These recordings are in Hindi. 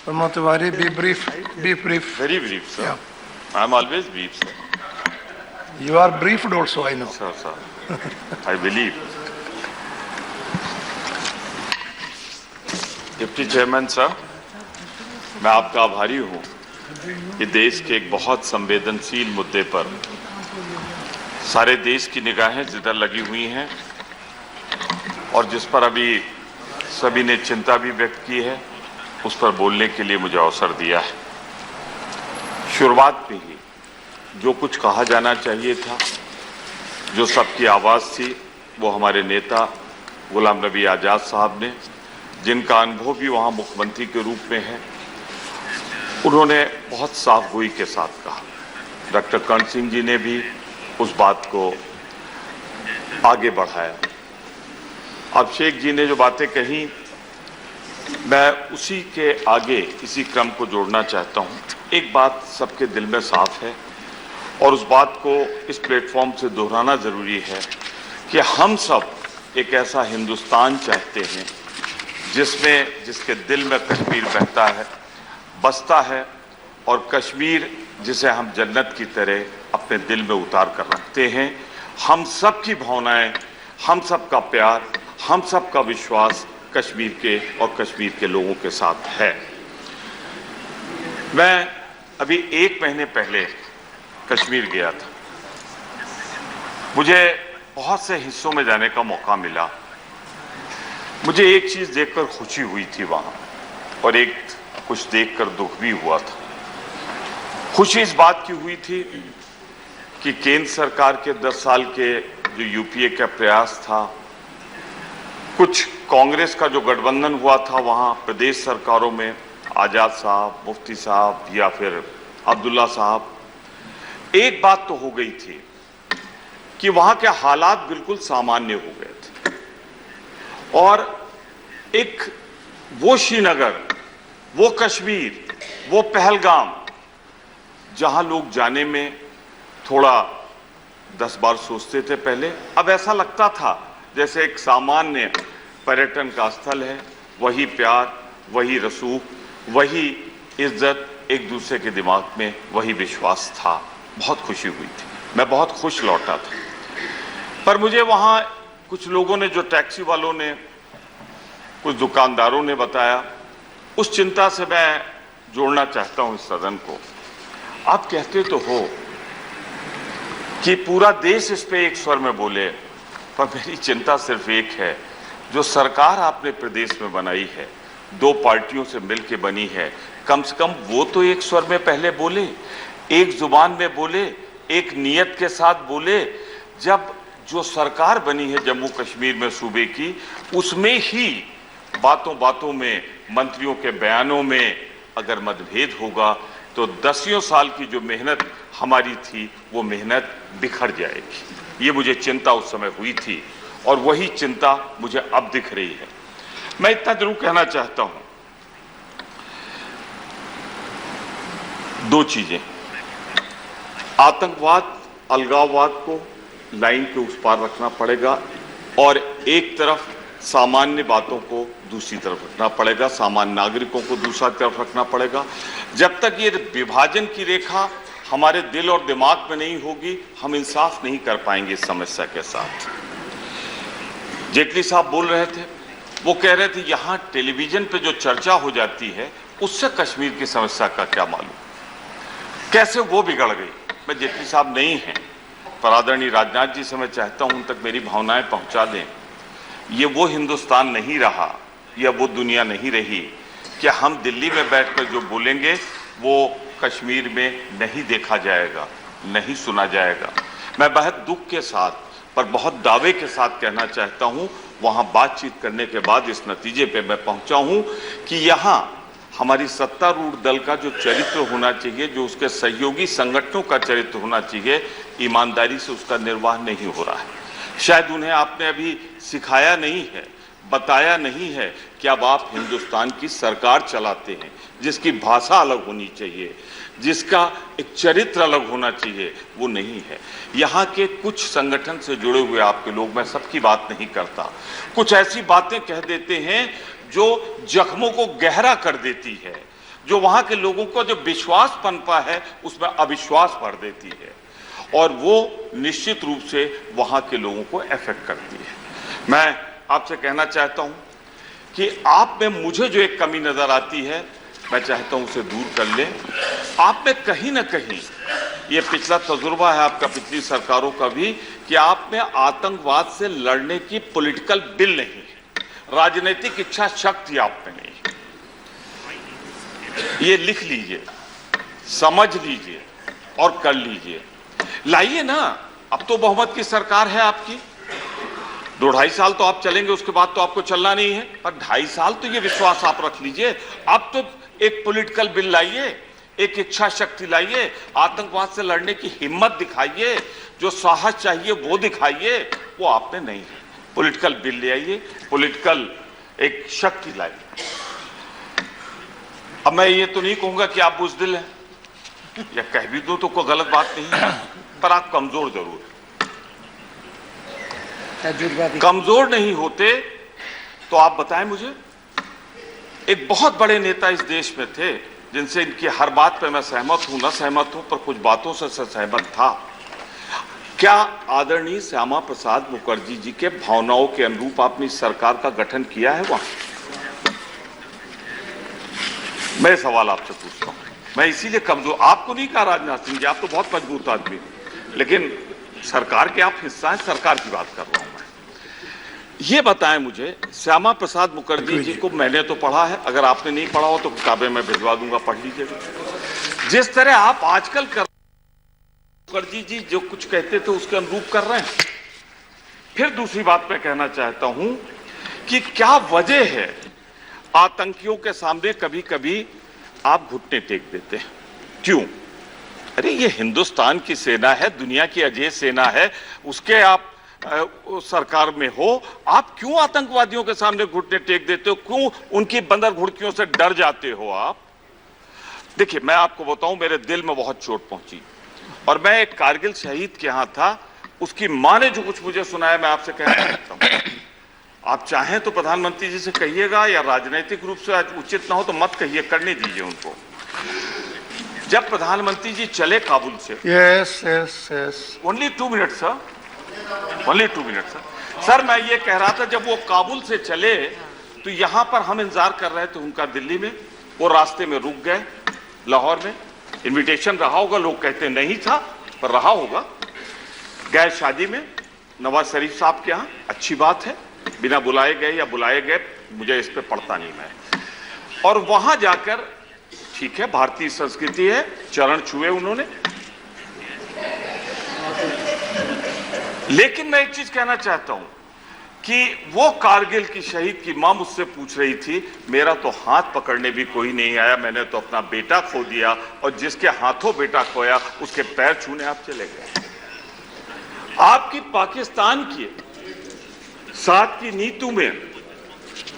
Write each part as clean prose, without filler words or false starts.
Pramod Tiwari, be brief. Be brief. Very brief, sir. Yeah. I'm always brief, sir. You are briefed also, I know. Sir. I believe. Deputy chairman sir, मैं आपका आभारी हूं कि देश के एक बहुत संवेदनशील मुद्दे पर सारे देश की निगाहें जिधर लगी हुई हैं और जिस पर अभी सभी ने चिंता भी व्यक्त की है, उस पर बोलने के लिए मुझे अवसर दिया है। शुरुआत में ही जो कुछ कहा जाना चाहिए था, जो सबकी आवाज़ थी, वो हमारे नेता गुलाम नबी आज़ाद साहब ने, जिनका अनुभव भी वहाँ मुख्यमंत्री के रूप में है, उन्होंने बहुत साफ गोई के साथ कहा। डॉक्टर कर्ण सिंह जी ने भी उस बात को आगे बढ़ाया। अभिषेक जी ने जो बातें कही, मैं उसी के आगे इसी क्रम को जोड़ना चाहता हूँ। एक बात सबके दिल में साफ है और उस बात को इस प्लेटफॉर्म से दोहराना जरूरी है कि हम सब एक ऐसा हिंदुस्तान चाहते हैं जिसके दिल में कश्मीर बहता है, बसता है, और कश्मीर जिसे हम जन्नत की तरह अपने दिल में उतार कर रखते हैं। हम सब की भावनाएं, हम सब का प्यार, हम सब का विश्वास कश्मीर के और कश्मीर के लोगों के साथ है। मैं अभी 1 महीने पहले कश्मीर गया था। मुझे बहुत से हिस्सों में जाने का मौका मिला। मुझे एक चीज देखकर खुशी हुई थी वहां, और एक कुछ देखकर दुख भी हुआ था। खुशी इस बात की हुई थी कि केंद्र सरकार के 10 साल के जो यूपीए का प्रयास था, कुछ कांग्रेस का जो गठबंधन हुआ था वहां प्रदेश सरकारों में, आजाद साहब, मुफ्ती साहब या फिर अब्दुल्ला साहब, एक बात तो हो गई थी कि वहां के हालात बिल्कुल सामान्य हो गए थे, और एक वो श्रीनगर, वो कश्मीर, वो पहलगाम, जहां लोग जाने में थोड़ा 10 बार सोचते थे पहले, अब ऐसा लगता था जैसे एक सामान्य पर्यटन का स्थल है। वही प्यार, वही रसूख, वही इज्जत, एक दूसरे के दिमाग में वही विश्वास था। बहुत खुशी हुई थी, मैं बहुत खुश लौटा था। पर मुझे वहां कुछ लोगों ने, जो टैक्सी वालों ने, कुछ दुकानदारों ने बताया, उस चिंता से मैं जोड़ना चाहता हूं इस सदन को। आप कहते तो हो कि पूरा देश इस पे एक स्वर में बोले, पर मेरी चिंता सिर्फ एक है, जो सरकार आपने प्रदेश में बनाई है, 2 पार्टियों से मिलकर बनी है, कम से कम वो तो एक स्वर में पहले बोले, एक जुबान में बोले, एक नियत के साथ बोले। जब जो सरकार बनी है जम्मू कश्मीर में सूबे की, उसमें ही बातों बातों में, मंत्रियों के बयानों में अगर मतभेद होगा तो 10 साल की जो मेहनत हमारी थी, वो मेहनत बिखर जाएगी। ये मुझे चिंता उस समय हुई थी, और वही चिंता मुझे अब दिख रही है। मैं इतना जरूर कहना चाहता हूं, 2 चीजें, आतंकवाद, अलगाववाद को लाइन के उस पार रखना पड़ेगा, और एक तरफ सामान्य बातों को दूसरी तरफ रखना पड़ेगा, सामान्य नागरिकों को दूसरा तरफ रखना पड़ेगा। जब तक ये विभाजन की रेखा हमारे दिल और दिमाग में नहीं होगी, हम इंसाफ नहीं कर पाएंगे इस समस्या के साथ। जेटली साहब बोल रहे थे, वो कह रहे थे यहां टेलीविजन पे जो चर्चा हो जाती है, उससे कश्मीर की समस्या का क्या मालूम, कैसे वो बिगड़ गई। मैं जेटली साहब नहीं हैं, पर आदरणीय राजनाथ जी से मैं चाहता हूं उन तक मेरी भावनाएं पहुंचा दें। ये वो हिंदुस्तान नहीं रहा, या वो दुनिया नहीं रही कि हम दिल्ली में बैठकर जो बोलेंगे वो कश्मीर में नहीं देखा जाएगा, नहीं सुना जाएगा। मैं बहुत दुख के साथ, पर बहुत दावे के साथ कहना चाहता हूं, वहां बातचीत करने के बाद इस नतीजे पे मैं पहुंचा हूं कि यहां हमारी सत्तारूढ़ दल का जो चरित्र होना चाहिए, जो उसके सहयोगी संगठनों का चरित्र होना चाहिए, ईमानदारी से उसका निर्वाह नहीं हो रहा है। शायद उन्हें आपने अभी सिखाया नहीं है, बताया नहीं है कि अब आप हिंदुस्तान की सरकार चलाते हैं, जिसकी भाषा अलग होनी चाहिए, जिसका एक चरित्र अलग होना चाहिए, वो नहीं है। यहाँ के कुछ संगठन से जुड़े हुए आपके लोग, मैं सबकी बात नहीं करता, कुछ ऐसी बातें कह देते हैं जो जख्मों को गहरा कर देती है, जो वहां के लोगों को जो विश्वास पनपा है उसमें अविश्वास भर देती है और वो निश्चित रूप से वहां के लोगों को अफेक्ट करती है। मैं आपसे कहना चाहता हूं कि आप में मुझे जो एक कमी नजर आती है मैं चाहता हूं उसे दूर कर लें। आप में कहीं ना कहीं ये पिछला तजुर्बा है आपका, पिछली सरकारों का भी, कि आप में आतंकवाद से लड़ने की पॉलिटिकल विल नहीं है, राजनीतिक इच्छा शक्ति आप में नहीं है। ये लिख लीजिए, समझ लीजिए और कर लीजिए। लाइए ना, अब तो बहुमत की सरकार है आपकी, 2-2.5 साल तो आप चलेंगे, उसके बाद तो आपको चलना नहीं है, पर 2.5 साल तो ये विश्वास आप रख लीजिए। अब तो एक पॉलिटिकल बिल लाइए, एक इच्छा शक्ति लाइए, आतंकवाद से लड़ने की हिम्मत दिखाइए, जो साहस चाहिए वो दिखाइए, वो आप में नहीं है। पॉलिटिकल बिल ले आइए, पॉलिटिकल एक शक्ति लाइए। अब मैं ये तो नहीं कहूंगा कि आप बुज़दिल हैं, या कह भी दो तो कोई गलत बात नहीं है, पर आप कमजोर जरूर हैं। कमजोर नहीं होते तो आप बताएं मुझे। एक बहुत बड़े नेता इस देश में थे जिनसे इनकी हर बात पे मैं सहमत हूं, न सहमत हूं, पर कुछ बातों से सहमत था। क्या आदरणीय श्यामा प्रसाद मुखर्जी जी के भावनाओं के अनुरूप आपने इस सरकार का गठन किया है वहां? मैं सवाल आपसे पूछता हूं। मैं इसीलिए कमजोर, आपको नहीं कहा राजनाथ सिंह जी, आप तो बहुत मजबूत आदमी, लेकिन सरकार के आप हिस्सा हैं, सरकार की बात कर रहा हूं मैं। ये बताएं मुझे, श्यामा प्रसाद मुखर्जी जी को मैंने तो पढ़ा है, अगर आपने नहीं पढ़ा हो तो किताबें मैं भिजवा दूंगा, पढ़ लीजिएगा। जिस तरह आप आजकल कर मुखर्जी जी जो कुछ कहते थे उसके अनुरूप कर रहे हैं। फिर दूसरी बात मैं कहना चाहता हूं कि क्या वजह है आतंकियों के सामने कभी कभी आप घुटने टेक देते हैं, क्यों? अरे ये हिंदुस्तान की सेना है, दुनिया की अजेय सेना है, उसके आप सरकार में हो, आप क्यों आतंकवादियों के सामने घुटने टेक देते हो? क्यों उनकी बंदर घुड़कियों से डर जाते हो आप? देखिए, मैं आपको बताऊं, मेरे दिल में बहुत चोट पहुंची, और मैं एक कारगिल शहीद के यहां था, उसकी मां ने जो कुछ मुझे सुनाया मैं आपसे कहना चाहता हूं। आप चाहें तो प्रधानमंत्री जी से कहिएगा, या राजनीतिक रूप से आज उचित ना हो तो मत कहिए, करने दीजिए उनको। जब प्रधानमंत्री जी चले काबुल से, only 2 minute sir, only 2 minute sir, मैं ये कह रहा था जब वो काबुल से चले तो यहां पर हम इंतजार कर रहे थे उनका दिल्ली में, वो रास्ते में रुक गए लाहौर में। इनविटेशन रहा होगा, लोग कहते नहीं था पर रहा होगा। गए शादी में नवाज शरीफ साहब के यहां, अच्छी बात है, बिना बुलाए गए या बुलाए गए मुझे इस पे पड़ता नहीं मैं। और वहां जाकर, ठीक है, भारतीय संस्कृति है, चरण छुए उन्होंने। लेकिन मैं एक चीज कहना चाहता हूं कि वो कारगिल की शहीद की मां मुझसे पूछ रही थी, मेरा तो हाथ पकड़ने भी कोई नहीं आया, मैंने तो अपना बेटा खो दिया, और जिसके हाथों बेटा खोया उसके पैर छूने आप चले गए। आपकी पाकिस्तान की साथ की नीतियों में,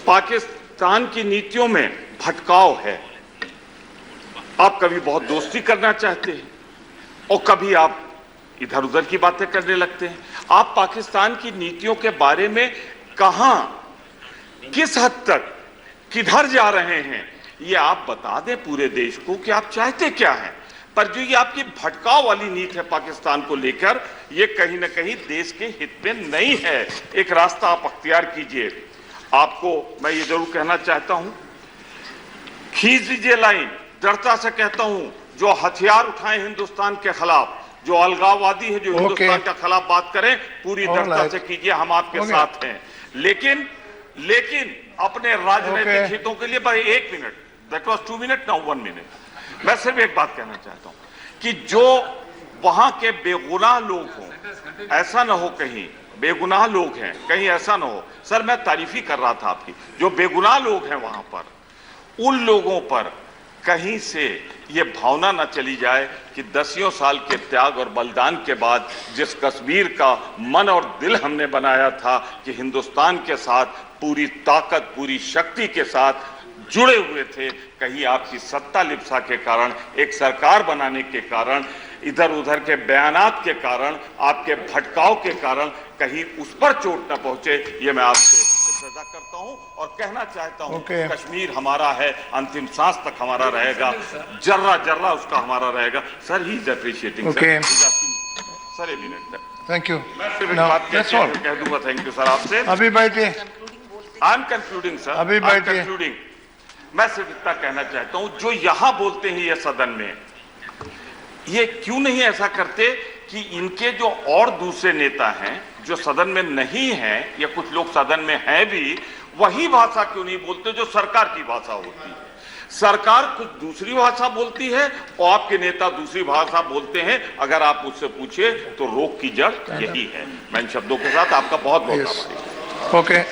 पाकिस्तान की नीतियों में भटकाव है। आप कभी बहुत दोस्ती करना चाहते हैं और कभी आप इधर उधर की बातें करने लगते हैं। आप पाकिस्तान की नीतियों के बारे में कहां, किस हद तक, किधर जा रहे हैं, ये आप बता दें पूरे देश को कि आप चाहते क्या हैं। पर जो ये आपकी भटकाव वाली नीति है पाकिस्तान को लेकर, ये कहीं ना कहीं देश के हित में नहीं है। एक रास्ता आप अख्तियार कीजिए। आपको मैं ये जरूर कहना चाहता हूं, खींच दीजिए लाइन, दृढ़ता से कहता हूं, जो हथियार उठाएं हिंदुस्तान के खिलाफ, जो अलगाववादी है, जो हिंदुस्तान के खिलाफ बात करें, पूरी दृढ़ता से कीजिए, हम आपके साथ हैं। लेकिन अपने राजनीतिक हितों के लिए, भाई 1 minute, that was 2 minute, now 1 minute. मैं सिर्फ एक बात कहना चाहता हूं कि जो वहां के बेगुनाह लोग हों, ऐसा ना हो कहीं बेगुनाह लोग हैं, कहीं ऐसा ना हो। सर, मैं तारीफी कर रहा था आपकी, जो बेगुनाह लोग हैं वहां पर, उन लोगों पर कहीं से ये भावना न चली जाए कि 10 साल के त्याग और बलिदान के बाद जिस कश्मीर का मन और दिल हमने बनाया था कि हिंदुस्तान के साथ पूरी ताकत, पूरी शक्ति के साथ जुड़े हुए थे, कहीं आपकी सत्ता लिप्सा के कारण, एक सरकार बनाने के कारण, इधर उधर के बयानात के कारण, आपके भटकाव के कारण कहीं उस पर चोट न पहुंचे, ये मैं आपसे सजा करता हूं और कहना चाहता हूं Okay. कश्मीर हमारा है, अंतिम सांस तक हमारा रहेगा, जर्रा जर्रा उसका हमारा रहेगा। Sir he is appreciating. Okay. Sir एक मिनट Thank you. मैं सिर्फ एक Now, बात that's कह all. कह दूंगा थैंक यू सर आपसे। अभी बैठिए। आई एम कंक्लूडिंग सर, अभी बैठिए। कंक्लूडिंग। मैं सिर्फ इतना कहना चाहता हूं, जो यहां बोलते हैं ये सदन में, ये क्यों नहीं ऐसा करते कि इनके जो और दूसरे नेता हैं जो सदन में नहीं हैं या कुछ लोग सदन में हैं भी, वही भाषा क्यों नहीं बोलते जो सरकार की भाषा होती है। सरकार कुछ दूसरी भाषा बोलती है और आपके नेता दूसरी भाषा बोलते हैं। अगर आप मुझसे पूछे तो रोग की जड़ यही है। मैं इन शब्दों के साथ आपका बहुत बहुत Yes. आभारी हूं। Okay.